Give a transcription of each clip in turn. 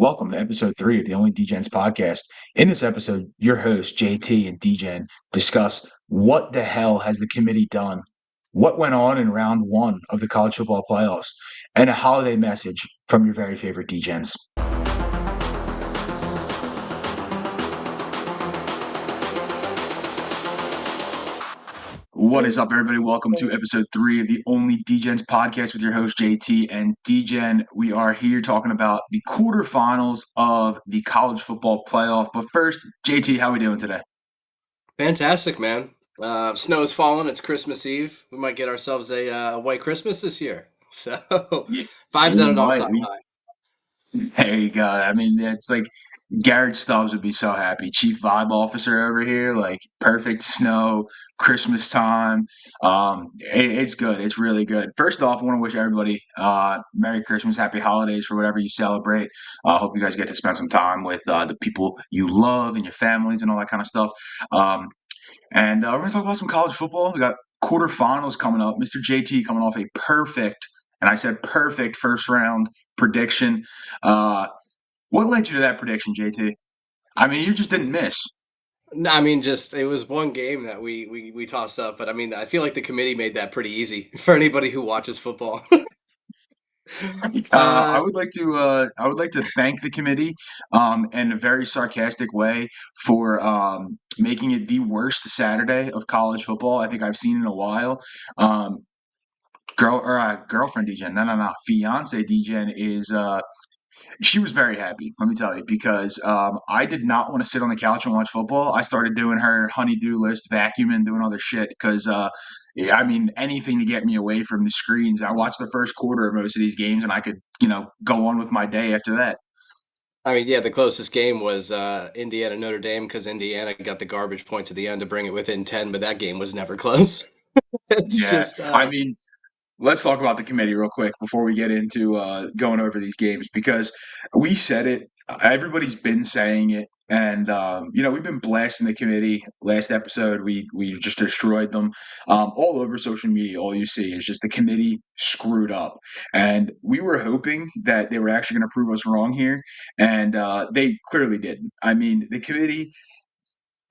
welcome to episode 3 of the OnlyDegens podcast. In this episode, your hosts, JT and Degen, discuss what the hell has the committee done, what went on in round 1 of the college football playoffs, and a holiday message from your very favorite Degens. What is up, everybody? Welcome to episode 3 of the OnlyDegens podcast with your host, JT and Degen. We are here talking about the quarterfinals of the college football playoff. But first, JT, how are we doing today? Fantastic, man. Snow is falling. It's Christmas Eve. We might get ourselves a white Christmas this year. So Yeah, vibes at we an might. all-time high. There you go. I mean, it's like Garrett Stubbs would be so happy. Chief Vibe Officer over here, like perfect snow, Christmas time. It's good. It's really good. First off, I want to wish everybody Merry Christmas, Happy Holidays for whatever you celebrate. I hope you guys get to spend some time with the people you love and your families and all that kind of stuff. And we're going to talk about some college football. We got quarterfinals coming up. Mr. JT coming off a perfect, and I said perfect first round prediction. Uh, what led you to that prediction, JT? I mean, you just didn't miss. No, I mean, just it was one game that we tossed up, but I mean, I feel like the committee made that pretty easy for anybody who watches football. I uh, would like to thank the committee in a very sarcastic way for making it the worst Saturday of college football I think I've seen in a while. Um, girlfriend Degen, no, fiance Degen is she was very happy, let me tell you, because I did not want to sit on the couch and watch football. I started doing her honey-do list, vacuuming, doing other shit because, yeah, I mean, anything to get me away from the screens. I watched the first quarter of most of these games, and I could, go on with my day after that. I mean, yeah, the closest game was Indiana Notre Dame because Indiana got the garbage points at the end to bring it within 10, but that game was never close. It's Yeah, just I mean, let's talk about the committee real quick before we get into going over these games because we said it. Everybody's been saying it, and we've been blasting the committee. Last episode, we just destroyed them all over social media. All you see is just the committee screwed up, and we were hoping that they were actually going to prove us wrong here, and they clearly didn't. I mean, the committee,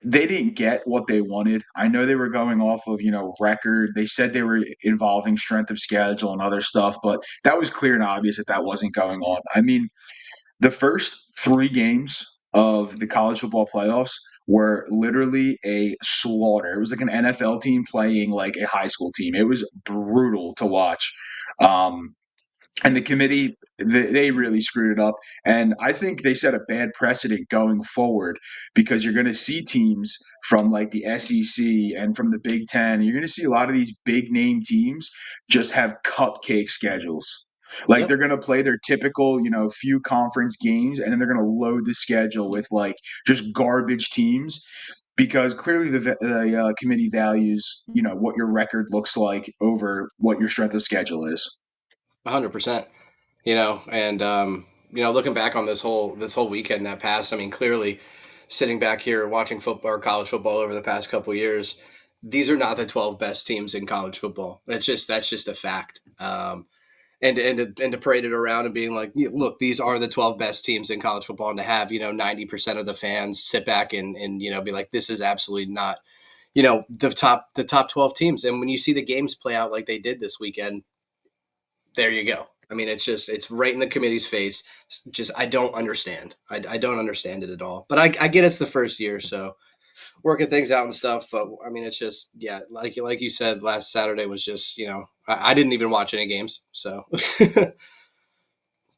they didn't get what they wanted. I know they were going off of, record. They said they were involving strength of schedule and other stuff, but that was clear and obvious that that wasn't going on. I mean, the first 3 games of the college football playoffs were literally a slaughter. It was like an NFL team playing like a high school team. It was brutal to watch. And the committee, they really screwed it up. And I think they set a bad precedent going forward because you're going to see teams from like the SEC and from the Big Ten. You're going to see a lot of these big name teams just have cupcake schedules. Like they're yep. going to play their typical, few conference games, and then they're going to load the schedule with like just garbage teams because clearly the committee values, what your record looks like over what your strength of schedule is. 100%. And looking back on this whole weekend that passed, I mean, clearly, sitting back here watching football or college football over the past couple of years, these are not the 12 best teams in college football. That's just a fact. And to parade it around and being like, look, these are the 12 best teams in college football, and to have 90% of the fans sit back and be like, this is absolutely not the top 12 teams. And when you see the games play out like they did this weekend, there you go. I mean, it's right in the committee's face. Just I don't understand. I don't understand it at all. But I get it's the first year, so working things out and stuff. But I mean, it's just yeah, like you said, last Saturday was just I didn't even watch any games. So,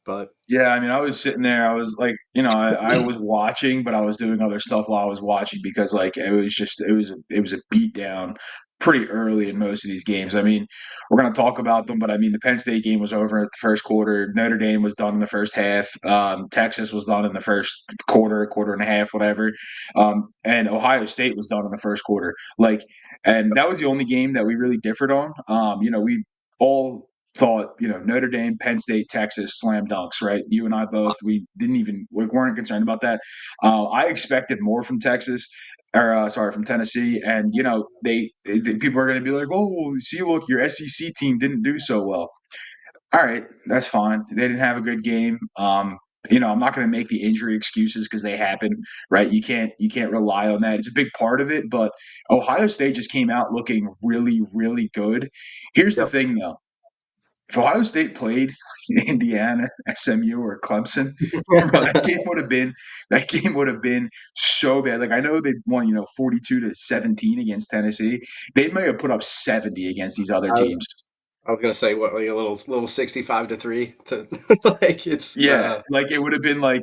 but Yeah, I mean, I was sitting there. I was like, I was watching, but I was doing other stuff while I was watching because, like, it was a beat down pretty early in most of these games. I mean, we're gonna talk about them, but I mean, the Penn State game was over at the first quarter. Notre Dame was done in the first half. Texas was done in the first quarter, quarter and a half, whatever. And Ohio State was done in the first quarter. Like, and that was the only game that we really differed on. We all thought, Notre Dame, Penn State, Texas, slam dunks, right? You and I both, we weren't concerned about that. I expected more from Texas, or sorry, from Tennessee, and people are going to be like, oh, well, see, look, your SEC team didn't do so well. All right, that's fine. They didn't have a good game. I'm not going to make the injury excuses because they happen, right? You can't rely on that. It's a big part of it, but Ohio State just came out looking really, really good. Here's the Yep. thing, though. If Ohio State played Indiana, SMU, or Clemson, bro, that game would have been so bad. Like I know they won, 42-17 against Tennessee. They may have put up 70 against these other I was, teams. I was gonna say what, like a little 65-3 to like it's Yeah, like it would have been like,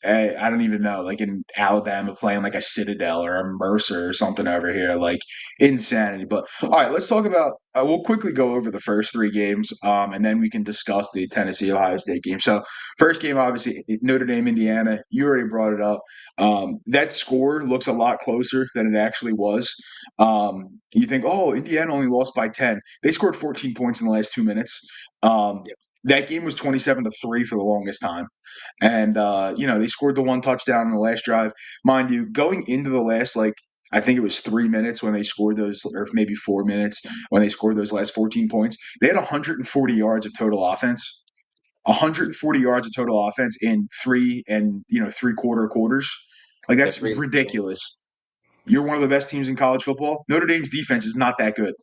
I don't even know, like in Alabama playing like a Citadel or a Mercer or something over here, like insanity. But all right, let's talk about. We'll quickly go over the first three games, and then we can discuss the Tennessee Ohio State game. So, first game, obviously Notre Dame Indiana. You already brought it up. That score looks a lot closer than it actually was. You think, oh, Indiana only lost by 10. They scored 14 points in the last 2 minutes. Um, yep, that game was 27-3 for the longest time. And they scored the one touchdown in the last drive. Mind you, going into the last I think it was 3 minutes when they scored those, or maybe 4 minutes when they scored those last 14 points. They had 140 yards of total offense. 140 yards of total offense in three-quarter quarters. Like yeah, that's three. ridiculous. You're one of the best teams in college football. Notre Dame's defense is not that good.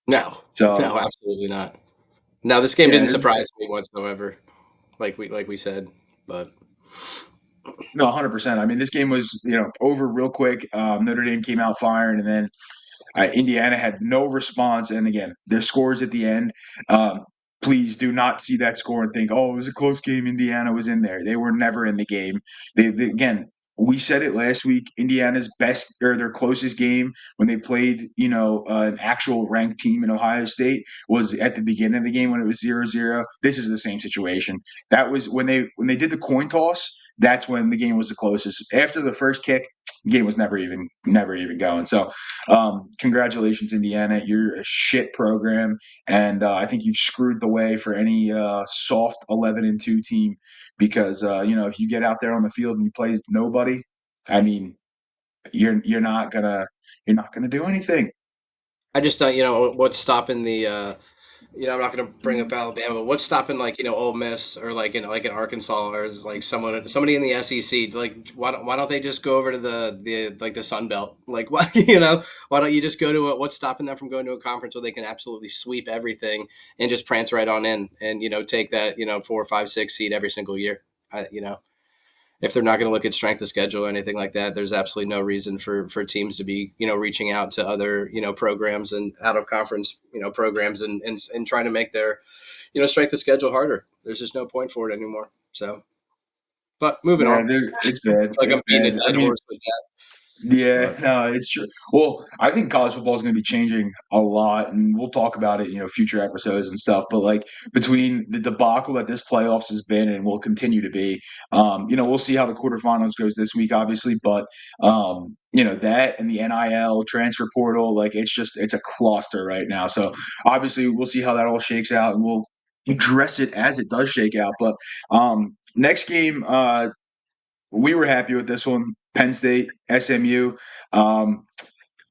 No, no, So absolutely not. Now this game yeah, didn't surprise me whatsoever, like we said, but no, 100%. I mean, this game was over real quick. Notre Dame came out firing, and then Indiana had no response. And again, their scores at the end. Um, please do not see that score and think, oh, it was a close game. Indiana was in there. They were never in the game. Again, we said it last week. Indiana's best or their closest game when they played, an actual ranked team in Ohio State was at the beginning of the game when it was 0-0. This is the same situation. That was when they did the coin toss. That's when the game was the closest. After the first kick, the game was never even going. So congratulations, Indiana. You're a shit program, and I think you've screwed the way for any soft 11-2 team because if you get out there on the field and you play nobody, I mean, you're not gonna do anything. I just thought, what's stopping the I'm not going to bring up Alabama, but what's stopping Ole Miss or like in Arkansas or is like somebody in the SEC, like why don't they just go over to the Sun Belt? Like what why don't you just go to what's stopping them from going to a conference where they can absolutely sweep everything and just prance right on in and take that 4, 5, 6 seed every single year. If they're not going to look at strength of schedule or anything like that, there's absolutely no reason for teams to be reaching out to other programs and out of conference programs and trying to make their strength of schedule harder. There's just no point for it anymore. So, but moving Yeah, on. it's I bad. feel like It's I'm beating a bad. I dead mean, horse with that. yeah, But no, it's true. Well, I think college football is going to be changing a lot, and we'll talk about it, future episodes and stuff. But like between the debacle that this playoffs has been and will continue to be, we'll see how the quarterfinals goes this week, obviously. But that and the NIL transfer portal, like it's a cluster right now. So obviously, we'll see how that all shakes out, and we'll address it as it does shake out. But next game, we were happy with this one. Penn State, SMU. Um,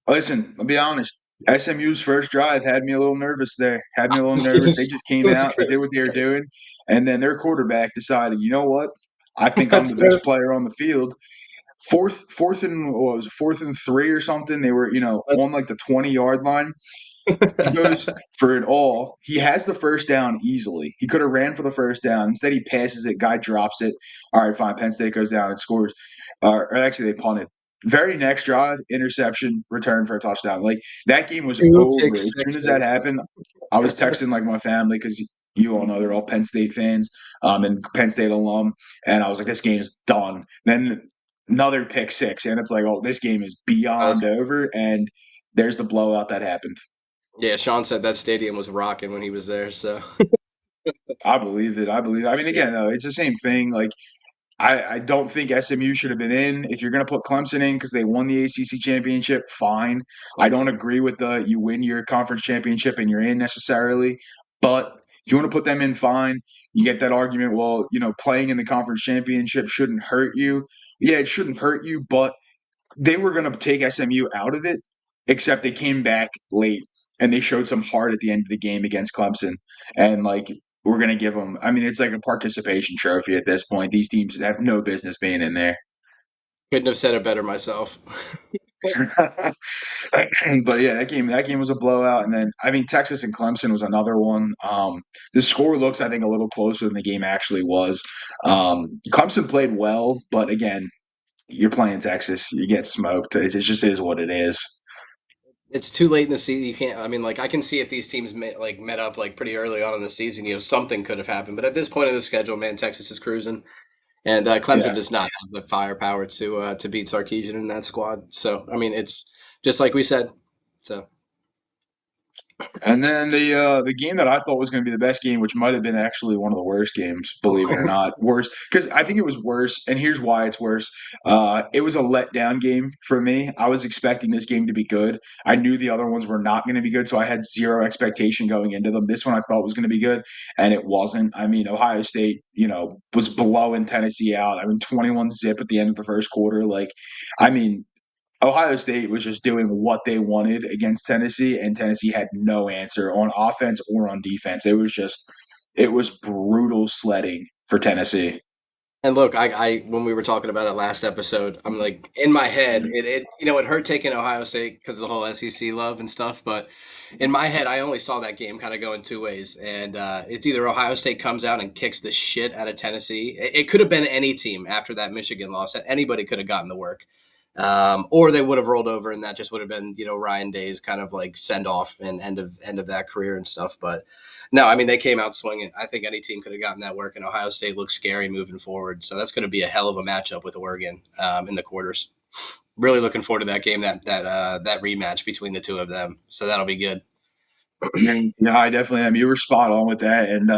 listen, I'll be honest. SMU's first drive had me a little nervous there. Had me a little nervous. They just I came was out, they gonna did what they were say, doing, and then their quarterback decided, you know what? I think I'm that's the their best player on the field. Fourth and what was it, 4th and 3 or something. They were, that's on like the 20-yard line. He goes for it all. He has the first down easily. He could have ran for the first down. Instead, he passes it. Guy drops it. All right, fine. Penn State goes down and scores. Or actually, they punted. Very next drive, interception, return for a touchdown. Like that game was two pick over. As soon as that sixes. happened, I was texting like my family because you all know they're all Penn State fans, and Penn State alum, and I was like, this game is done. Then another pick six, and it's like, oh, this game is beyond over, and there's the blowout that happened. Yeah, Sean said that stadium was rocking when he was there. So I believe it. I believe. I mean, yeah, again, though, it's the same thing. Like, I don't think SMU should have been in. If you're going to put Clemson in because they won the ACC championship, fine. I don't agree with the you win your conference championship and you're in necessarily. But if you want to put them in, fine. You get that argument. Well, playing in the conference championship shouldn't hurt you. Yeah, it shouldn't hurt you, but they were going to take SMU out of it, except they came back late and they showed some heart at the end of the game against Clemson. And like we're going to give them. I mean, it's like a participation trophy at this point. These teams have no business being in there. Couldn't have said it better myself. But yeah, that game was a blowout. And then I mean, Texas and Clemson was another one. The score looks, I think, a little closer than the game actually was. Clemson played well, but again, you're playing Texas, you get smoked. It just is what it is. It's too late in the season. You can't. I mean, like I can see if these teams met up like pretty early on in the season, something could have happened. But at this point in the schedule, man, Texas is cruising, and Clemson Yeah. does not have the firepower to beat Sarkisian in that squad. So I mean, it's just like we said. So And then the game that I thought was going to be the best game, which might have been actually one of the worst games, believe it or not, worse because I think it was worse, and here's why it's worse. It was a letdown game for me. I was expecting this game to be good. I knew the other ones were not going to be good, so I had zero expectation going into them. This one I thought was going to be good, and it wasn't. I mean, Ohio State, was blowing Tennessee out. I mean, 21 zip at the end of the first quarter. Like, I mean, Ohio State was just doing what they wanted against Tennessee, and Tennessee had no answer on offense or on defense. It was brutal sledding for Tennessee. And look, I when we were talking about it last episode, I'm like in my head, it hurt taking Ohio State because of the whole SEC love and stuff. But in my head, I only saw that game kind of going two ways, and it's either Ohio State comes out and kicks the shit out of Tennessee. It could have been any team after that Michigan loss. Anybody could have gotten the work, or they would have rolled over, and that just would have been Ryan Day's kind of like send off and end of that career and stuff. But no, I mean they came out swinging. I think any team could have gotten that work, and Ohio State looks scary moving forward. So that's going to be a hell of a matchup with Oregon in the quarters. Really looking forward to that game, that rematch between the two of them. So that'll be good. Yeah, I definitely am. You were spot on with that, and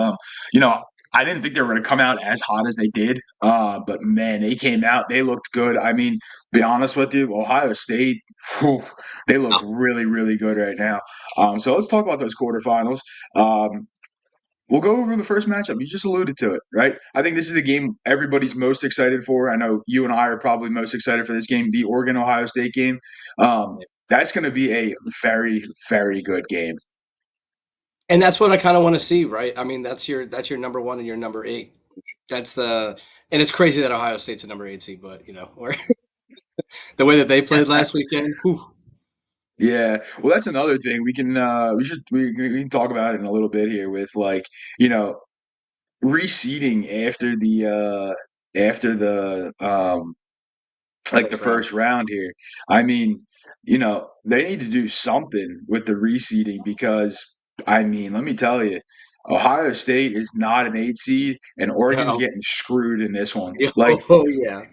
you know, I didn't think they were going to come out as hot as they did. But man, they came out. They looked good. I mean, be honest with you, Ohio State, whew, they look Oh, really, really good right now. So let's talk about those quarterfinals. Um, We'll go over the first matchup. You just alluded to it, right? I think this is the game everybody's most excited for. I know you and I are probably most excited for this game, the Oregon Ohio State game. That's going to be a very, very good game. and that's what I kind of want to see, right? I mean, that's your number one and your number eight. That's the and it's crazy that Ohio State's a number eight seed, but the way that they played last weekend, whew, Yeah, well, that's another thing we can talk about it in a little bit here with you know reseeding after the like the first round. first round here. I mean, they need to do something with the reseeding because I mean, let me tell you, Ohio State is not an 8 seed and Oregon's No. getting screwed in this one. Like Oh yeah.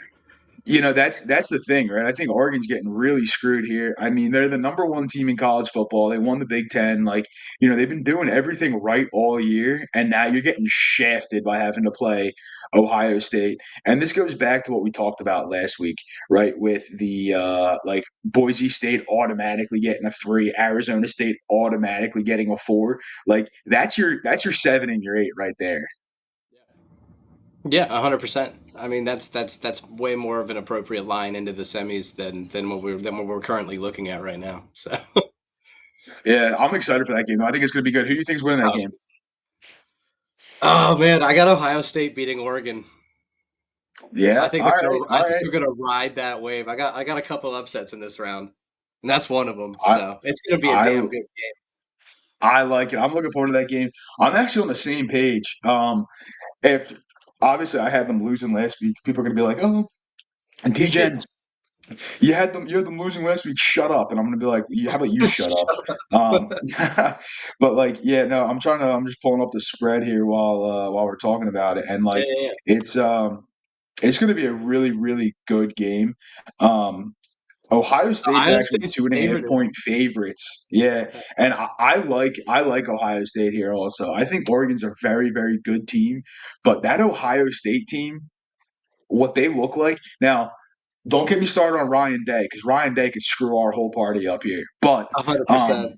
that's the thing, right? I think Oregon's getting really screwed here. I mean, they're the number one team in college football. They won the Big Ten. Like, they've been doing everything right all year, and now you're getting shafted by having to play Ohio State. And this goes back to what we talked about last week, right? With the like Boise State automatically getting a 3, Arizona State automatically getting a 4. Like that's your 7 and your 8 right there. Yeah, 100%. I mean, that's way more of an appropriate line into the semis than what we're currently looking at right now. So, Yeah, I'm excited for that game. I think it's going to be good. Who do you think's winning that game? oh man, I got Ohio State beating Oregon. I Yeah. think All they're right. gonna All I think right. they're gonna ride that wave. I got a couple upsets in this round, and that's one of them. I So it's gonna be a I damn good game. I like it. I'm looking forward to that game. I'm actually on the same page. If obviously I had them losing last week, people are gonna be like, "Oh, Degen, Idiots. you had them losing last week. Shut up." And I'm gonna be like, "Yeah, how about you shut up?" Shut Um, up. but like, yeah, no, I'm just pulling up the spread here while we're talking about it, and Yeah, like, yeah, yeah. it's um, it's gonna be a really really good game. Um, Ohio State's Ohio actually State's two and a half favored in point favorites. Yeah, it. and I like Ohio State here also. I think Oregon's a very very good team, but that Ohio State team, what they look like now. Don't get me started on Ryan Day because Ryan Day could screw our whole party up here. But um, 100%.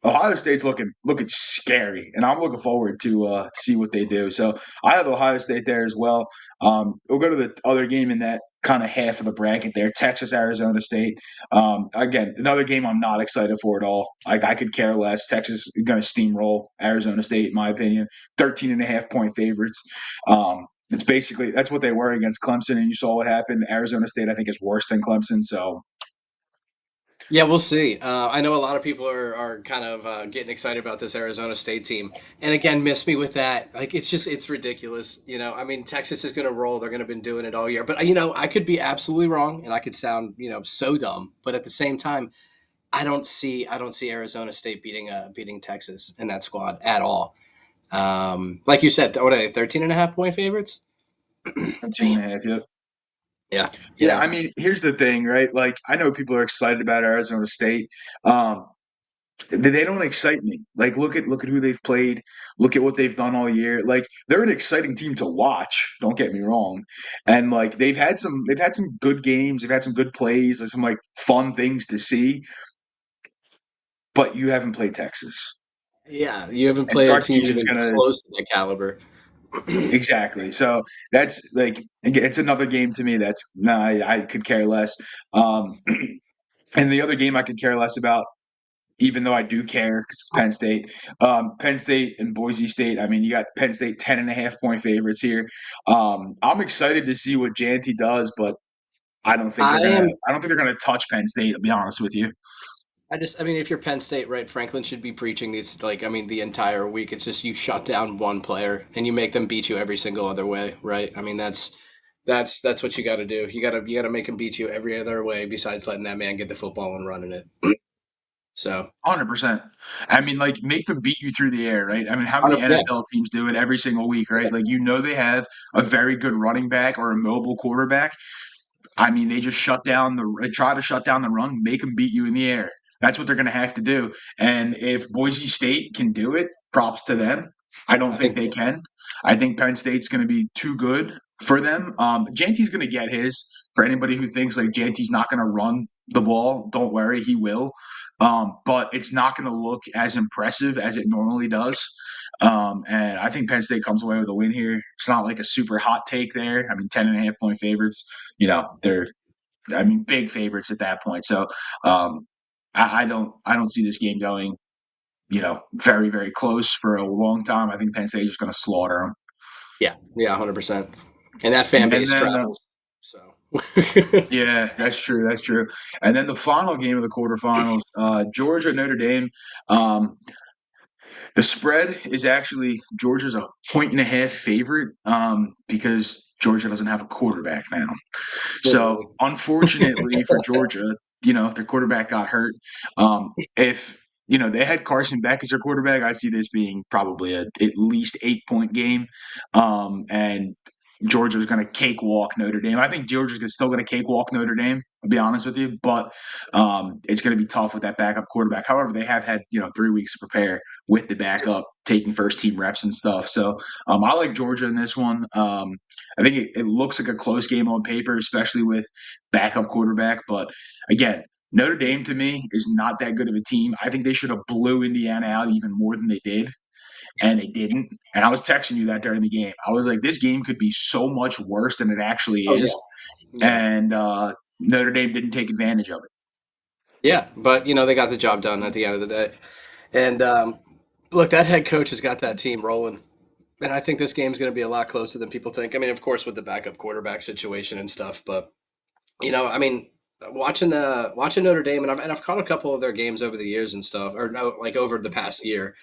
Ohio State's looking scary, and I'm looking forward to see what they do. So I have Ohio State there as well. We'll go to the other game in that kind of half of the bracket there, Texas Arizona State. Again, another game I'm not excited for at all. Like I could care less. Texas is going to steamroll Arizona State, in my opinion. 13.5 point favorites. It's basically that's what they were against Clemson, and you saw what happened. Arizona State, I think, is worse than Clemson. So Yeah, we'll see. I know a lot of people are kind of getting excited about this Arizona State team, and again, miss me with that. Like, it's ridiculous. I mean, Texas is going to roll. They're going to been doing it all year, but I could be absolutely wrong, and I could sound so dumb. But at the same time, I don't see Arizona State beating Texas in that squad at all. Like you said, what are they, 13.5 point favorites? 13 Man, and a half. Yep. yeah, Yeah, yeah. I mean, here's the thing, right? Like, I know people are excited about Arizona State. Um, they don't excite me. Like, look at who they've played. Look at what they've done all year. Like, they're an exciting team to watch. Don't get me wrong. And like, they've had some good games. They've had some good plays. There's some like fun things to see. But you haven't played Texas, Yeah, you haven't and played a team Sarkeesian's even gonna close to that caliber. exactly. So that's like it's another game to me. That's nah, I could care less. Um, and the other game I could care less about even though I do care because it's Penn State. Penn State and Boise State. I mean, you got Penn State 10.5 point favorites here. I'm excited to see what Janty does, but I don't think I they're gonna. am. I don't think they're gonna touch Penn State. To be honest with you, I mean, if you're Penn State, right, Franklin should be preaching these, like, I mean, the entire week. It's just you shut down one player and you make them beat you every single other way, right? I mean, that's what you got to do. You got to make them beat you every other way besides letting that man get the football and running it. So, 100%. I mean, like make them beat you through the air, right? I mean, how many yeah, NFL teams do it every single week, yeah, right? Like they have a very good running back or a mobile quarterback. I mean, they just try to shut down the run, make them beat you in the air. That's what they're going to have to do. And if Boise State can do it, props to them. I don't I think think they can. I think Penn State's going to be too good for them. Janty's going to get his. For anybody who thinks like Janty's not going to run the ball, don't worry, he will. But it's not going to look as impressive as it normally does. And I think Penn State comes away with a win here. It's not like a super hot take there. I mean, 10.5 point favorites, they're I mean big favorites at that point. So um, I don't see this game going very very close for a long time. I think Penn State's just going to slaughter them. yeah, 100%. And that fan And base then travels. So, yeah, that's true. That's true. And then the final game of the quarterfinals, Georgia Notre Dame. Um, The spread is actually Georgia's a 1.5 favorite because Georgia doesn't have a quarterback now. So literally. unfortunately for Georgia, their quarterback got hurt. If they had Carson Beck as their quarterback, I see this being probably a at least 8 point game. And Georgia's going to cakewalk Notre Dame. I think Georgia's still going to cakewalk Notre Dame. I'll be honest with you, but it's going to be tough with that backup quarterback. However, they have had 3 weeks to prepare with the backup, taking first team reps and stuff. So I like Georgia in this one. I think it looks like a close game on paper, especially with backup quarterback. But again, Notre Dame to me is not that good of a team. I think they should have blew Indiana out even more than they did, and they didn't. And I was texting you that during the game. I was like, this game could be so much worse than it actually Oh, is. yeah. Yeah. And Notre Dame didn't take advantage of it. Yeah. But, they got the job done at the end of the day. And look, that head coach has got that team rolling. And I think this game's going to be a lot closer than people think. I mean, of course, with the backup quarterback situation and stuff, but I mean, watching Notre Dame, and I've caught a couple of their games over the years and stuff, or no, like over the past year,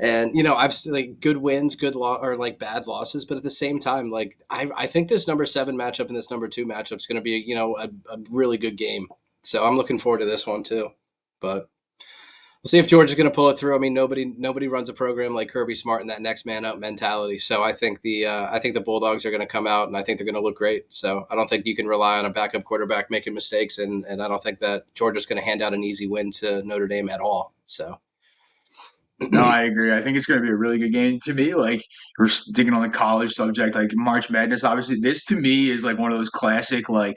and I've seen like good wins, or like bad losses, but at the same time, like I think this number 7 matchup and this number 2 matchup is going to be a really good game. So I'm looking forward to this one too, but. We'll see if George is going to pull it through. I mean, nobody runs a program like Kirby Smart in that next man up mentality. So I think the Bulldogs are going to come out and I think they're going to look great. So I don't think you can rely on a backup quarterback making mistakes, and I don't think that Georgia's going to hand out an easy win to Notre Dame at all. So No, I agree. I think it's going to be a really good game. To me, like we're sticking on the college subject, like March Madness. Obviously, this to me is like one of those classic, like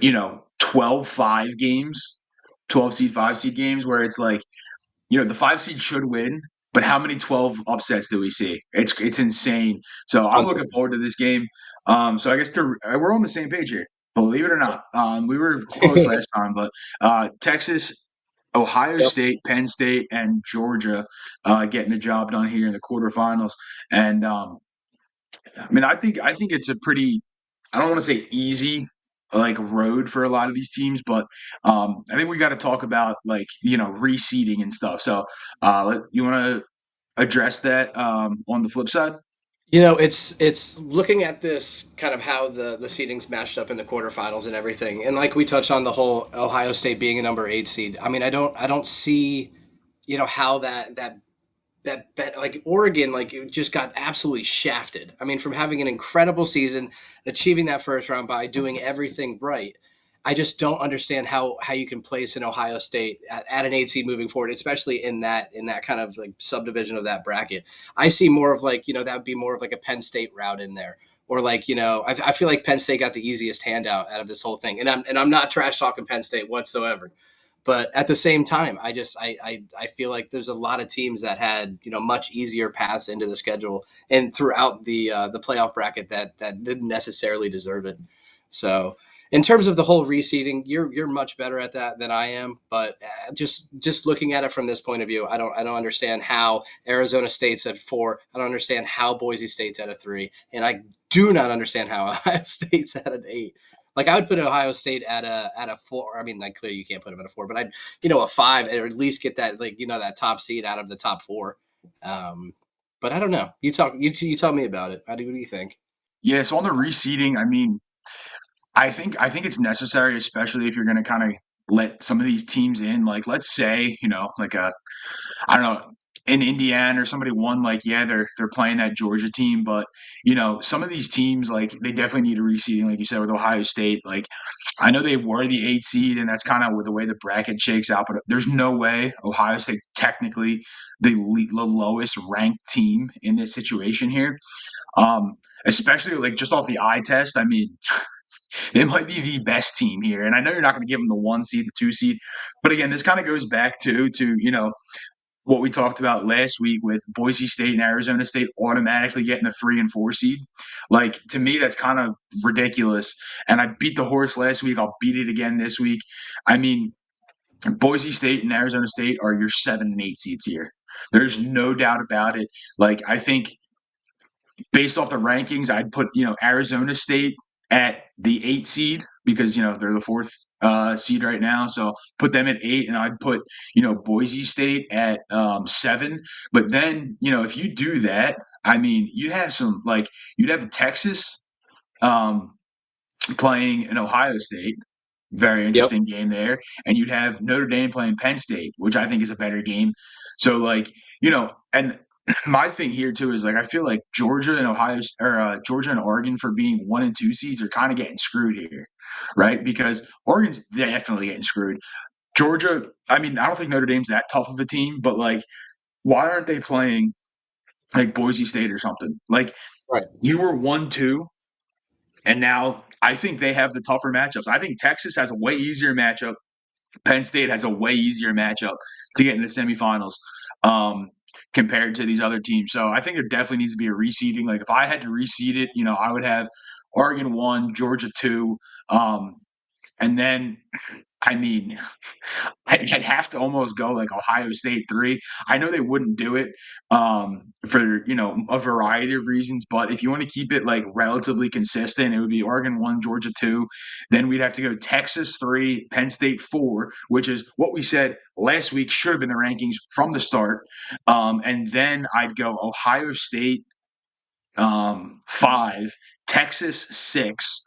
12-5 games, 12 seed, 5 seed games, where it's like the 5 seed should win, but how many 12 upsets do we see? It's insane. So I'm looking Unbelievable. forward to this game. So I guess we're on the same page here. Believe it or not, we were close last time, but Texas, Ohio Yep. State, Penn State, and Georgia getting the job done here in the quarterfinals. And I mean, I think it's a pretty, I don't want to say easy like road for a lot of these teams, but I think we got to talk about like reseeding and stuff. So you want to address that on the flip side? It's looking at this kind of how the seedings matched up in the quarterfinals and everything, and like we touched on the whole Ohio State being a number 8 seed. I mean, I don't see how that bet like Oregon like it just got absolutely shafted. I mean, from having an incredible season, achieving that first round by doing everything right. I just don't understand how you can place an Ohio State at an 8 seed moving forward, especially in that kind of like subdivision of that bracket. I see more of like that would be more of like a Penn State route in there, or like I feel like Penn State got the easiest handout out of this whole thing, and I'm not trash talking Penn State whatsoever. But at the same time, I feel like there's a lot of teams that had much easier paths into the schedule and throughout the playoff bracket that didn't necessarily deserve it. So in terms of the whole reseeding, you're much better at that than I am. But just looking at it from this point of view, I don't understand how Arizona State's at 4. I don't understand how Boise State's at a 3, and I do not understand how Ohio State's at an 8. Like I would put Ohio State at a 4. I mean, like clearly you can't put them at a 4, but I'd a 5, or at least get that like that top seed out of the top 4. Um, but I don't know. You tell me about it. What do you think? Yeah. So on the reseeding, I mean, I think it's necessary, especially if you're going to kind of let some of these teams in. Like, let's say, like I don't know, in Indiana or somebody won, like, yeah, they're playing that Georgia team, but some of these teams, like, they definitely need a reseeding, like you said, with Ohio State. Like, I know they were the 8 seed, and that's kind of the way the bracket shakes out, but there's no way Ohio State technically the lowest ranked team in this situation here. Um, Especially like just off the eye test. I mean, it might be the best team here. And I know you're not going to give them the 1 seed, the 2 seed, but again, this kind of goes back to what we talked about last week with Boise State and Arizona State automatically getting the 3 and 4 seed. Like, to me, that's kind of ridiculous. And I beat the horse last week. I'll beat it again this week. I mean, Boise State and Arizona State are your 7 and 8 seeds here. There's Mm-hmm. no doubt about it. Like, I think based off the rankings, I'd put Arizona State at the 8 seed because they're the fourth seed right now. So put them at 8, and I'd put Boise State at 7. But then if you do that, I mean you have some like you'd have Texas um, playing in Ohio State. Very Yep. interesting game there. And you'd have Notre Dame playing Penn State, which I think is a better game. So, like, and my thing here too is like I feel like Georgia and Georgia and Oregon for being 1 and 2 seeds are kind of getting screwed here, right? Because Oregon's definitely getting screwed. Georgia, I mean, I don't think Notre Dame's that tough of a team, but like, why aren't they playing like Boise State or something? Like, Right. you were 1-2, and now I think they have the tougher matchups. I think Texas has a way easier matchup. Penn State has a way easier matchup to get in the semifinals um, compared to these other teams. So I think there definitely needs to be a reseeding. Like if I had to reseed it, I would have Oregon 1, Georgia 2, and then I mean I'd have to almost go like Ohio State 3. I know they wouldn't do it for a variety of reasons, but if you want to keep it like relatively consistent, it would be Oregon 1, Georgia 2. Then we'd have to go Texas 3, Penn State 4, which is what we said last week should have been the rankings from the start. And then I'd go Ohio State 5, Texas 6,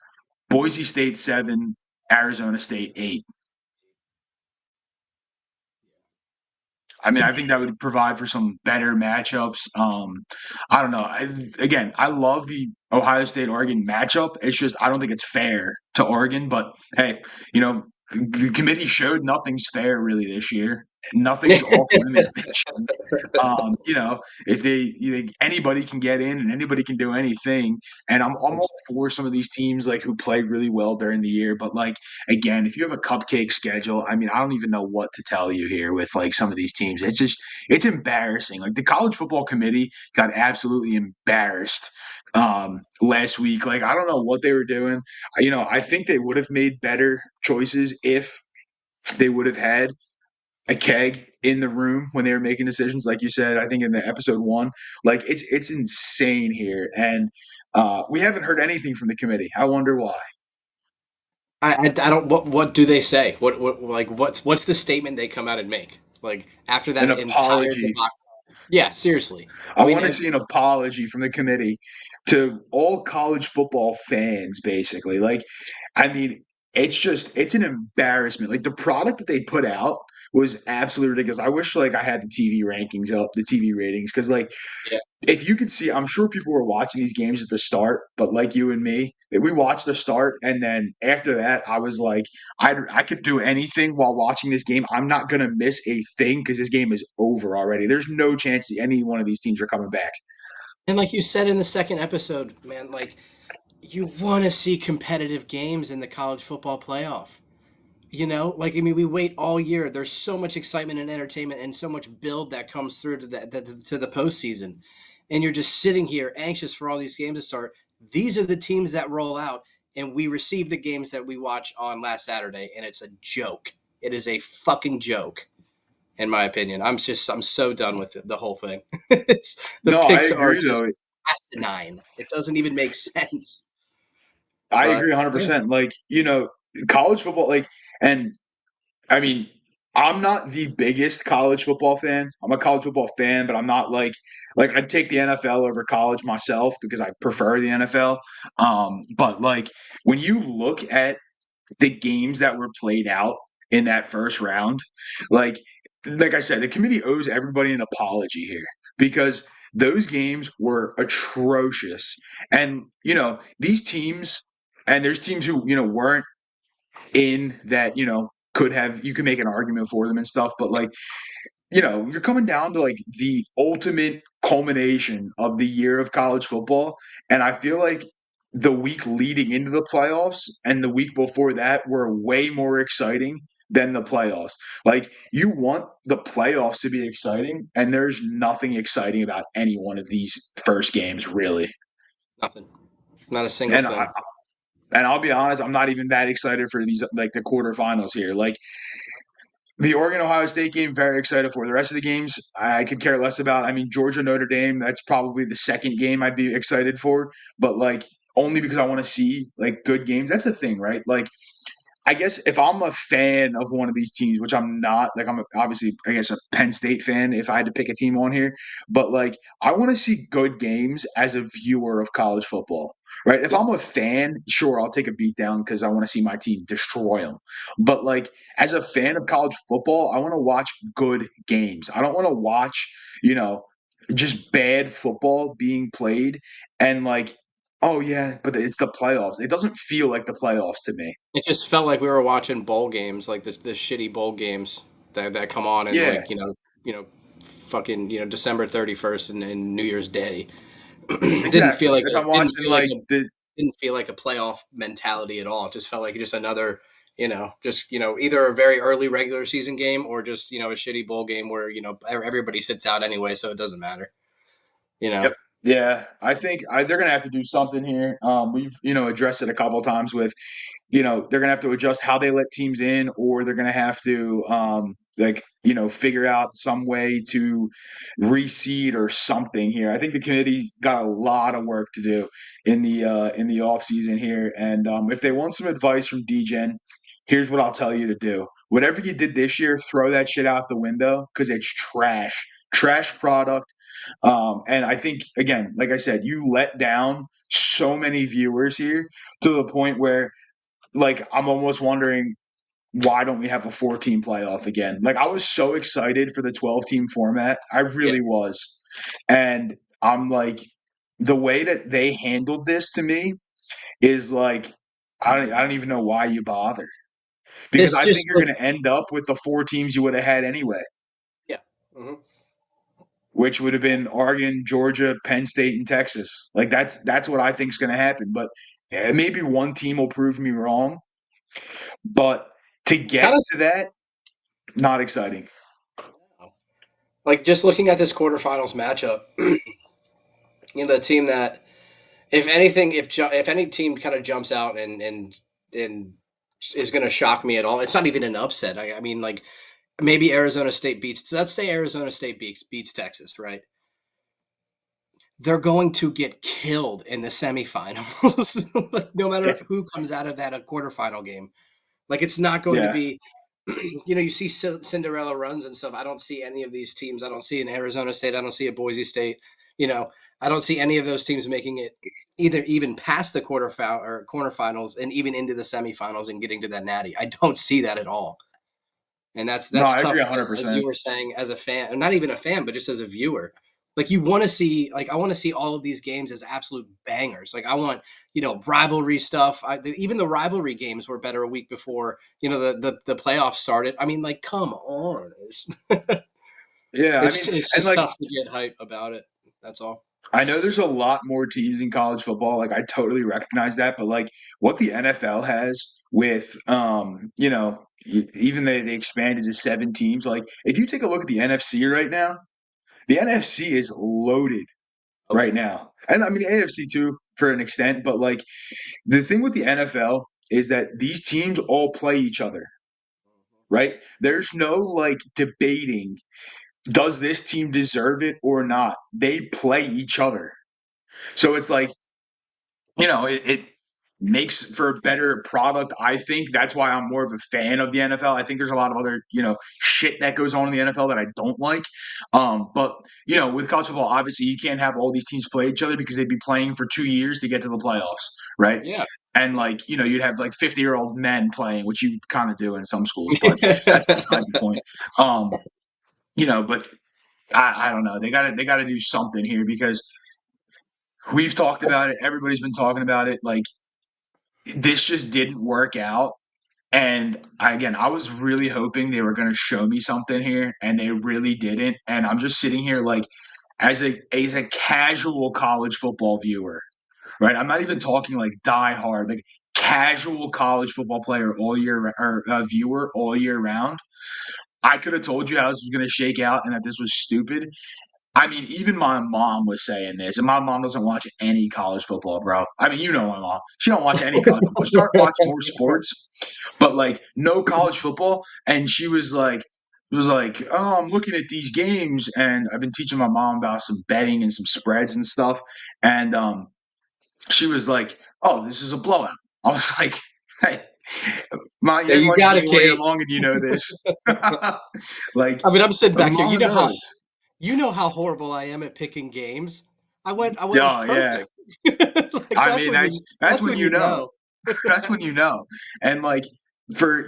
Boise State 7, Arizona State 8. I mean, I think that would provide for some better matchups. I don't know. Again, I love the Ohio State Oregon matchup. It's just I don't think it's fair to Oregon. But hey, you know, the committee showed nothing's fair really this year. Nothing's off limits this year. If anybody can get in and anybody can do anything, and I'm all for some of these teams like who play really well during the year, but like again, if you have a cupcake schedule, I mean, I don't even know what to tell you here with like some of these teams. It's embarrassing. Like the college football committee got absolutely embarrassed last week. Like I don't know what they were doing. I think they would have made better choices if they would have had a keg in the room when they were making decisions, like you said. I think in the episode one, like it's insane here, and we haven't heard anything from the committee. I wonder why. I don't. What do they say? What like what's the statement they come out and make? Like after An that entire apology. debacle. Yeah, seriously. I I mean, want to see an apology from the committee to all college football fans, basically. Like, I mean, it's an embarrassment. Like the product that they put out was absolutely ridiculous. I wish like I had the TV rankings up, the TV ratings, because like yeah. if you could see, I'm sure people were watching these games at the start, but like you and me, we watched the start, and then after that, I was like, I could do anything while watching this game. I'm not gonna miss a thing because this game is over already. There's no chance that any one of these teams are coming back. And like you said in the second episode, man, like you want to see competitive games in the college football playoff. Like I mean, we wait all year. There's so much excitement and entertainment, and so much build that comes through to the postseason, and you're just sitting here anxious for all these games to start. These are the teams that roll out, and we receive the games that we watch on last Saturday, and it's a joke. It is a fucking joke, in my opinion. I'm so done with the whole thing. The No, I picks are agree just though. asinine. It doesn't even make sense. I agree But yeah, 100%. Like, college football, like, and I mean, I'm not the biggest college football fan. I'm a college football fan, but I'm not like I'd take the NFL over college myself because I prefer the NFL. But like when you look at the games that were played out in that first round, like like I said, the committee owes everybody an apology here because those games were atrocious. And these teams and there's teams who, weren't in that, could have you could make an argument for them and stuff, but like you're coming down to like the ultimate culmination of the year of college football. And I feel like the week leading into the playoffs and the week before that were way more exciting than the playoffs. Like you want the playoffs to be exciting, and there's nothing exciting about any one of these first games, really. nothing, not a single And I, thing. and I'll be honest, I'm not even that excited for these like the quarterfinals here. Like the Oregon Ohio State game, very excited for. The rest of the games, I could care less about. I mean, Georgia Notre Dame, that's probably the second game I'd be excited for, but like only because I want to see like good games. That's the thing, right? Like I guess if I'm a fan of one of these teams, which I'm not, like obviously, I guess, a Penn State fan if I had to pick a team on here, but like I want to see good games as a viewer of college football, right? If Yep. I'm a fan, sure, I'll take a beat down because I want to see my team destroy them. But like as a fan of college football, I want to watch good games. I don't want to watch, you know, just bad football being played and like, oh yeah, but it's the playoffs. It doesn't feel like the playoffs to me. It just felt like we were watching bowl games, like the shitty bowl games that come on in Yeah, like fucking December 31st and New Year's Day. didn't feel exactly. like If a I'm didn't watching feel like like a the didn't feel like a playoff mentality at all. It just felt like just another either a very early regular season game or just a shitty bowl game where everybody sits out anyway, so it doesn't matter. You Yep. know, Yeah, I think they're gonna have to do something here. We've addressed it a couple of times with they're gonna have to adjust how they let teams in, or they're gonna have to figure out some way to reseed or something here. I think the committee got a lot of work to do in the off season here, and if they want some advice from Degen, here's what I'll tell you to do. Whatever you did this year, throw that shit out the window because it's trash product. And I think again, like I said, you let down so many viewers here to the point where like I'm almost wondering why don't we have a 14 playoff again? Like I was so excited for the 12-team format. I yeah, really was. And I'm like the way that they handled this to me is like I don't even know why you bother. because It's I think just you're like, going to end up with the 4 teams you would have had anyway, yeah. Hmm. which would have been Oregon, Georgia, Penn State, and Texas. Like that's what I think is going to happen. But maybe one team will prove me wrong. But to Kind get of to that, not exciting. like just looking at this quarterfinals matchup, the team that, if anything, if any team kind of jumps out and is going to shock me at all, it's not even an upset. I mean, like maybe Arizona State beats. Let's say Arizona State beats Texas, right? They're going to get killed in the semifinals, like, no Yeah, matter who comes out of that a quarterfinal game. Like it's not going to yeah. be, you see Cinderella runs and stuff. I don't see any of these teams. I don't see an Arizona State. I don't see a Boise State. You know, I don't see any of those teams making it either even past the quarterfinals and even into the semifinals and getting to that natty. I don't see that at all. And that's No, that's I agree tough, 100%. as you were saying, as a fan, not even a fan, but just as a viewer. Like you want to see, like I want to see all of these games as absolute bangers. Like I want, rivalry stuff. Even the rivalry games were better a week before, the playoffs started. I mean, like, come on, it's Yeah, I it's, mean, it's and just like tough to get hype about it. That's all. I know there's a lot more teams in college football. Like I totally recognize that, but like what the NFL has with even they expanded to 7 teams. Like if you take a look at the NFC right now, the NFC is loaded Oh right yeah. now. And I mean the AFC too for an extent, but like the thing with the NFL is that these teams all play each other, right? There's no like debating does this team deserve it or not. They play each other. So it's like it makes for a better product. I think that's why I'm more of a fan of the NFL. I think there's a lot of other shit that goes on in the NFL that I don't like. But with college football, obviously you can't have all these teams play each other because they'd be playing for 2 years to get to the playoffs, right? Yeah. And Yeah. like you'd have like 50-year-old men playing, which you kind of do in some schools, but that's beside the point. But I don't know. They gotta do something here because we've talked about it. Everybody's been talking about it. Like this just didn't work out. And again, I was really hoping they were going to show me something here, and they really didn't. And I'm just sitting here like, as a casual college football viewer, right? I'm not even talking like die hard, like casual college football player all year or viewer all year round. I could have told you how this was going to shake out and that this was stupid. I mean, even my mom was saying this, and my mom doesn't watch any college football, bro. I mean, you know my mom. She don't watch any college football. She started watching more sports, but like no college football. And she was like, oh, I'm looking at these games, and I've been teaching my mom about some betting and some spreads and stuff. And she was like, oh, this is a blowout. I was like, hey, Ma, you Yeah, haven't you watched the got it, game all year Kate. long, and you know this. Like, I mean, I'm sitting back here. mama knows. You know how horrible I am at picking games. I was Yeah, yeah. perfect. Like I mean, that's that's when when you you know. know. That's when you know. And like for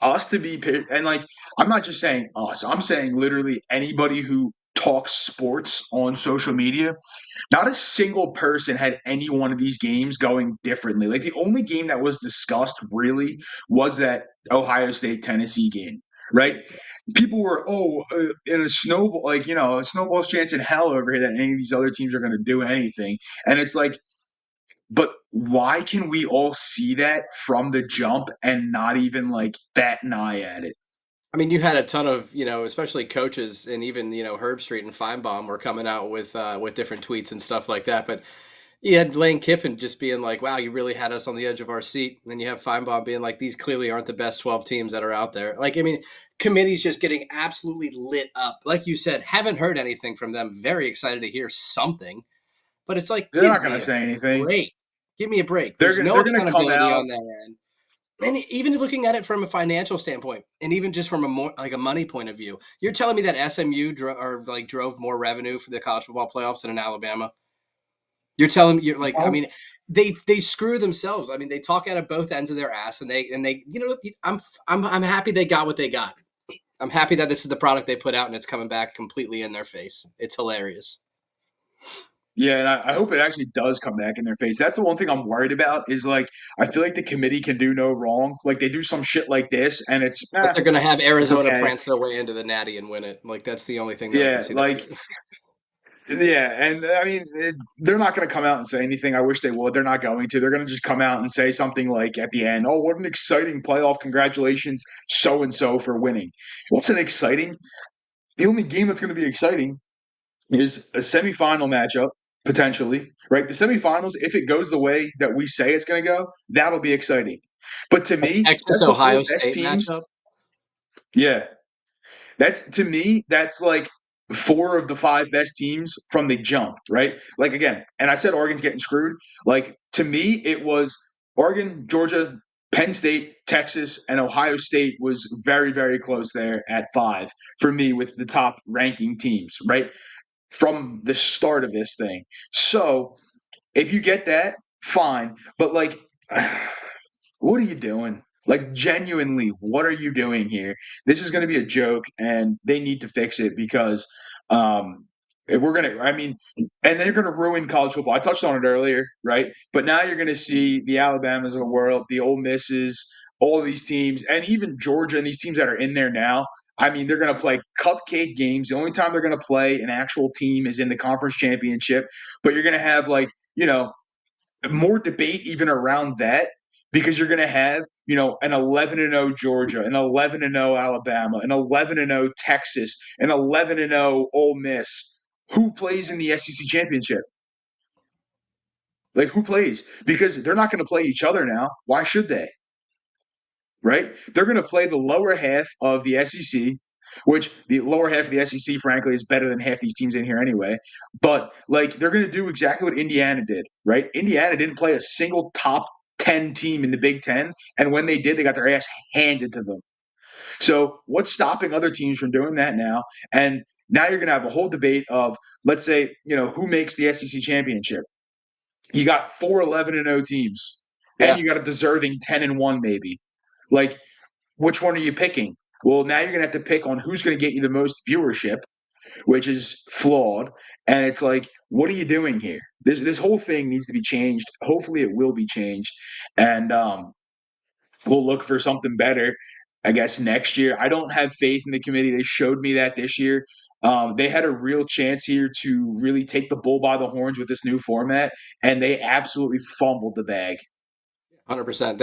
us to be and like I'm not just saying us. I'm saying literally anybody who talks sports on social media. Not a single person had any one of these games going differently. Like the only game that was discussed really was that Ohio State Tennessee game, right? People were in a snowball, like a snowball's chance in hell over here that any of these other teams are going to do anything, and it's like, but why can we all see that from the jump and not even like bat an eye at it? I mean, you had a ton of, especially coaches and even, Herb Street and Feinbaum were coming out with different tweets and stuff like that. But you had Lane Kiffin just being like, wow, you really had us on the edge of our seat. And then you have Feinbaum being like, these clearly aren't the best 12 teams that are out there. Like, I mean, committee's just getting absolutely lit up. Like you said, haven't heard anything from them. Very excited to hear something. But it's like, They're not give going to me a say anything. break. Give me a break. They're There's gonna no they're gonna come accountability out. on their end. And even looking at it from a financial standpoint, and even just from a more like a money point of view, you're telling me that SMU drove more revenue for the college football playoffs than in Alabama. You're telling me you're like, I mean, they screw themselves. I mean, they talk out of both ends of their ass, and they, I'm happy they got what they got. I'm happy that this is the product they put out, and it's coming back completely in their face. It's hilarious. Yeah, and I hope it actually does come back in their face. That's the one thing I'm worried about is like I feel like the committee can do no wrong. Like they do some shit like this, and But they're going to have it's Arizona okay. prance their way into the Natty and win it. Like that's the only thing that I can Yeah, see them like doing. yeah, and I mean they're not going to come out and say anything. I wish they would. They're not going to. They're going to just come out and say something like at the end, "Oh, what an exciting playoff! Congratulations, so and so for winning." What's an exciting? The only game that's going to be exciting is a semifinal matchup potentially, right? The semifinals, if it goes the way that we say it's going to go, that'll be exciting. But to A me, Texas that's the four Ohio best State teams. matchup. Yeah, that's to me, that's like four of the five best teams from the jump, right? Like again, and I said Oregon's getting screwed. Like to me, it was Oregon, Georgia, Penn State, Texas, and Ohio State was very, very close there at five for me with the top ranking teams, right? From the start of this thing. So if you get that, fine. But like, what are you doing? Like, genuinely, what are you doing here? This is going to be a joke, and they need to fix it because if we're going to, I mean, and they're going to ruin college football. I touched on it earlier, right? But now you're going to see the Alabamas of the world, the Ole Misses, all of these teams, and even Georgia and these teams that are in there now. I mean, they're going to play cupcake games. The only time they're going to play an actual team is in the conference championship. But you're going to have, like, more debate even around that because you're going to have, an 11-0 Georgia, an 11-0 Alabama, an 11-0 Texas, an 11-0 Ole Miss. Who plays in the SEC championship? Like, who plays? Because they're not going to play each other now. Why should they? Right? They're going to play the lower half of the SEC, which the lower half of the SEC, frankly, is better than half these teams in here anyway. But like, they're going to do exactly what Indiana did, right? Indiana didn't play a single top 10 team in the Big Ten. And when they did, they got their ass handed to them. So what's stopping other teams from doing that now? And now you're going to have a whole debate of, let's say, who makes the SEC championship? You got four 11-0 teams, and Yeah, you got a deserving 10-1 maybe. Like, which one are you picking? Well, now you're going to have to pick on who's going to get you the most viewership, which is flawed. And it's like, what are you doing here? This whole thing needs to be changed. Hopefully, it will be changed, and we'll look for something better. I guess next year. I don't have faith in the committee. They showed me that this year. They had a real chance here to really take the bull by the horns with this new format, and they absolutely fumbled the bag. 100%.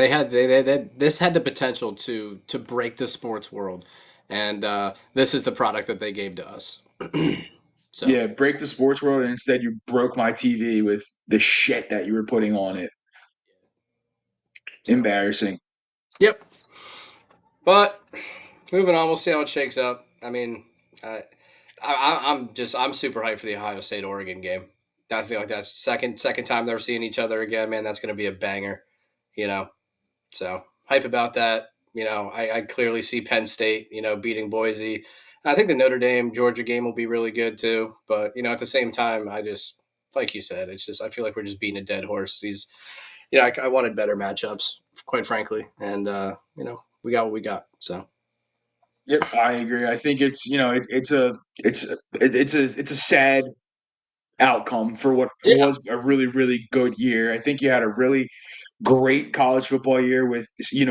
This had the potential to break the sports world, and this is the product that they gave to us. So, Yeah, break the sports world, and instead you broke my TV with the shit that you were putting on it. so Embarrassing. yep. But moving on, we'll see how it shakes up. I mean, I'm super hyped for the Ohio State Oregon game. I feel like that's second time they're seeing each other again. Man, that's going to be a banger. You know, so hype about that. I clearly see Penn State, beating Boise. I think the Notre Dame Georgia game will be really good too. But at the same time, I just like you said, it's just I feel like we're just beating a dead horse. I wanted better matchups, quite frankly, and we got what we got. So Yep, I agree. I think it's a sad outcome for what yeah, was a really, really good year. I think you had a really great college football year with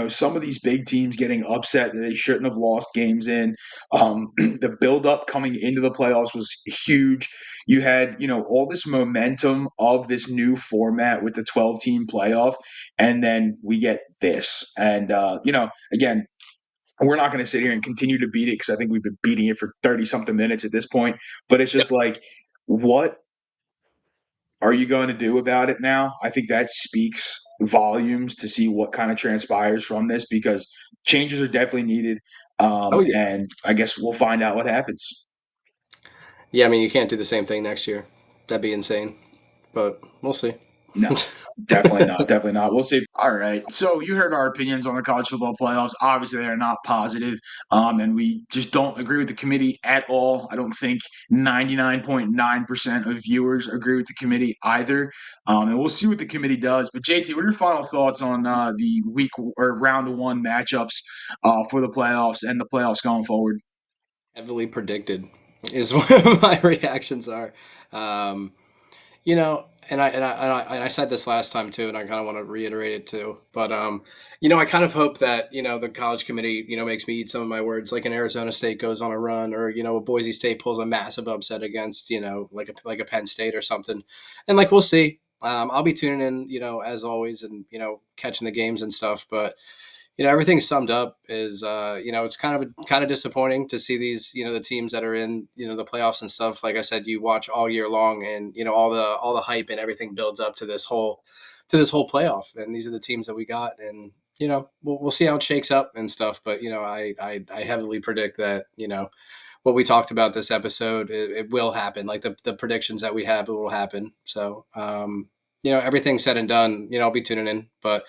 some of these big teams getting upset that they shouldn't have lost games in. The buildup coming into the playoffs was huge. You had all this momentum of this new format with the 12-team playoff, and then we get this. And again, we're not going to sit here and continue to beat it because I think we've been beating it for 30 something minutes at this point. But it's yep. just like, what are you going to do about it now? I think that speaks volumes to see what kind of transpires from this because changes are definitely needed. Oh yeah, And I guess we'll find out what happens. yeah. I mean, you can't do the same thing next year. That'd be insane. But we'll see. No, definitely not. Definitely not. We'll see. All right. So you heard our opinions on the college football playoffs. Obviously, they're not positive, and we just don't agree with the committee at all. I don't think 99.9% of viewers agree with the committee either. And we'll see what the committee does. But JT, what are your final thoughts on the week or round one matchups for the playoffs and the playoffs going forward? Heavily predicted is what my reactions are. Um, And I said this last time too, and I kind of want to reiterate it too. But I kind of hope that the college committee makes me eat some of my words, like an Arizona State goes on a run, or a Boise State pulls a massive upset against like a Penn State or something, and like we'll see. I'll be tuning in, as always, and catching the games and stuff. But everything summed up is it's kind of disappointing to see these the teams that are in the playoffs and stuff. Like I said, you watch all year long, and all the hype and everything builds up to this whole playoff, and these are the teams that we got. And we'll see how it shakes up and stuff. But I heavily predict that what we talked about this episode, it will happen. Like the predictions that we have, it will happen. So everything said and done, I'll be tuning in. But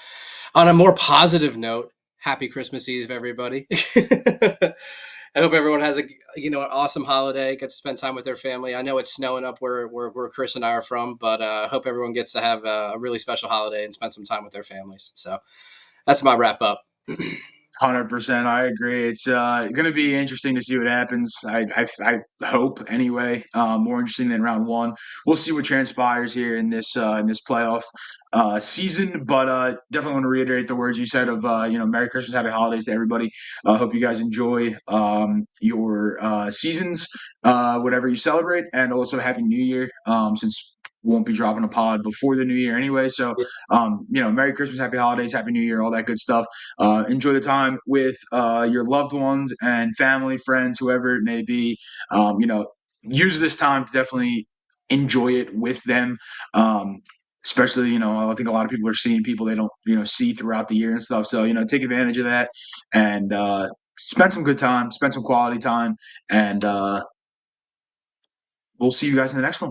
on a more positive note, happy Christmas Eve, everybody. I hope everyone has an awesome holiday. Gets to spend time with their family. I know it's snowing up where Chris and I are from, but I hope everyone gets to have a really special holiday and spend some time with their families. So that's my wrap up. 100%. I agree. It's going to be interesting to see what happens. I hope anyway. More interesting than round one. We'll see what transpires here in this playoff season. But definitely want to reiterate the words you said of Merry Christmas, Happy Holidays to everybody. Hope you guys enjoy your seasons, whatever you celebrate, and also Happy New Year. Since we won't be dropping a pod before the new year anyway. So Yeah. Merry Christmas, Happy Holidays, Happy New Year, all that good stuff. Enjoy the time with your loved ones and family, friends, whoever it may be. Use this time to definitely enjoy it with them. Especially, I think a lot of people are seeing people they don't, see throughout the year and stuff. So, take advantage of that and spend some good time, spend some quality time, and we'll see you guys in the next one.